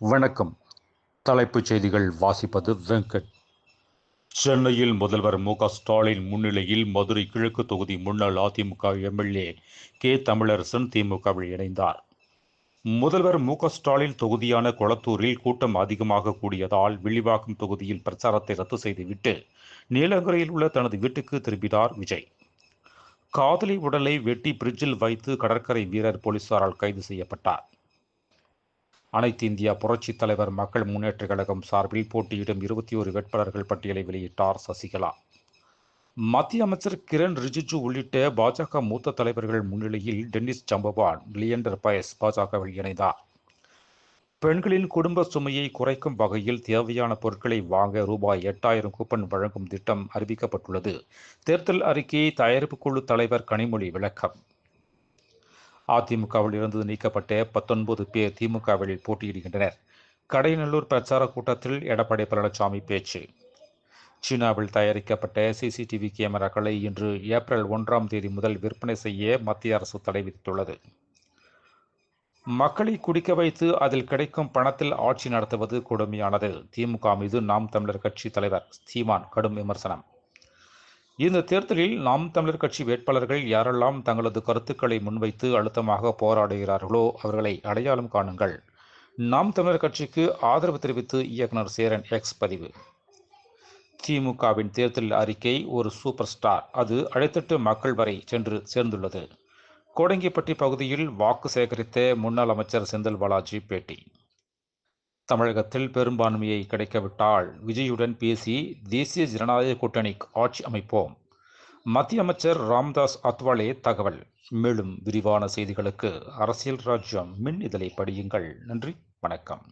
வணக்கம். தலைப்புச் செய்திகள் வாசிப்பது வெங்கட். சென்னையில் முதல்வர் மு.க.ஸ்டாலின் முன்னிலையில் மதுரை கிழக்கு தொகுதி முன்னாள் அதிமுக எம்எல்ஏ கே. தமிழரசன் திமுகவில் இணைந்தார். முதல்வர் மு.க.ஸ்டாலின் தொகுதியான கொளத்தூரில் கூட்டம் அதிகமாக கூடியதால் வில்லிவாக்கம் தொகுதியில் பிரச்சாரத்தை ரத்து செய்துவிட்டு நீலங்கரையில் உள்ள தனது வீட்டுக்கு திரும்பினார் விஜய். காதலி உடலை வெட்டி பிரிட்ஜில் வைத்து கடற்கரை வீரர் போலீசாரால் கைது செய்யப்பட்டார். அனைத்து இந்திய புரட்சித் தலைவர் மக்கள் முன்னேற்றக் கழகம் சார்பில் போட்டியிடும் 21 வேட்பாளர்கள் பட்டியலை வெளியிட்டார் சசிகலா. மத்திய அமைச்சர் கிரண் ரிஜிஜு உள்ளிட்ட பாஜக மூத்த தலைவர்கள் முன்னிலையில் டென்னிஸ் சம்பவான், லியண்டர் பயஸ் பாஜகவில் இணைந்தார். பெண்களின் குடும்ப சுமையை குறைக்கும் வகையில் தேவையான பொருட்களை வாங்க ரூபாய் 8000 கூப்பன் வழங்கும் திட்டம் அறிவிக்கப்பட்டுள்ளது. தேர்தல் அறிக்கையை தயாரிப்பு குழு தலைவர் கனிமொழி விளக்கம். அதிமுகவில் இருந்து நீக்கப்பட்ட 19 பேர் திமுகவில் போட்டியிடுகின்றனர். கடையநல்லூர் பிரச்சார கூட்டத்தில் எடப்பாடி பழனிசாமி பேச்சு. சீனாவில் தயாரிக்கப்பட்ட சிசிடிவி கேமராக்களை இன்று ஏப்ரல் 1ஆம் தேதி முதல் விற்பனை செய்ய மத்திய அரசு தடை விதித்துள்ளது. மக்களை குடிக்க வைத்து அதில் கிடைக்கும் பணத்தில் ஆட்சி நடத்துவது கொடுமையானது. திமுக மீது நாம் தமிழர் கட்சி தலைவர் சீமான் கடும் விமர்சனம். இந்த தேர்தலில் நாம் தமிழர் கட்சி வேட்பாளர்கள் யாரெல்லாம் தங்களது கருத்துக்களை முன்வைத்து அழுத்தமாக போராடுகிறார்களோ அவர்களை அடையாளம் காணுங்கள். நாம் தமிழர் கட்சிக்கு ஆதரவு தெரிவித்து இயக்குனர் சேரன் எக்ஸ் பதிவு. திமுகவின் தேர்தல் அறிக்கை ஒரு சூப்பர் ஸ்டார். அது அடித்தட்டு மக்கள் வரை சென்று சேர்ந்துள்ளது. கோடங்கிப்பட்டி பகுதியில் வாக்கு சேகரித்த முன்னாள் அமைச்சர் செந்தில் பாலாஜி பேட்டி. தமிழகத்தில் பெரும்பான்மையை கிடைக்கவிட்டால் விஜயுடன் பேசி தேசிய ஜனநாயக கூட்டணிக்கு ஆட்சி அமைப்போம். மத்திய அமைச்சர் ராம்தாஸ் அத்வாலே தகவல். மேலும் விரிவான செய்திகளுக்கு அரசியல் ராஜ்யம் மின் இதழை படியுங்கள். நன்றி, வணக்கம்.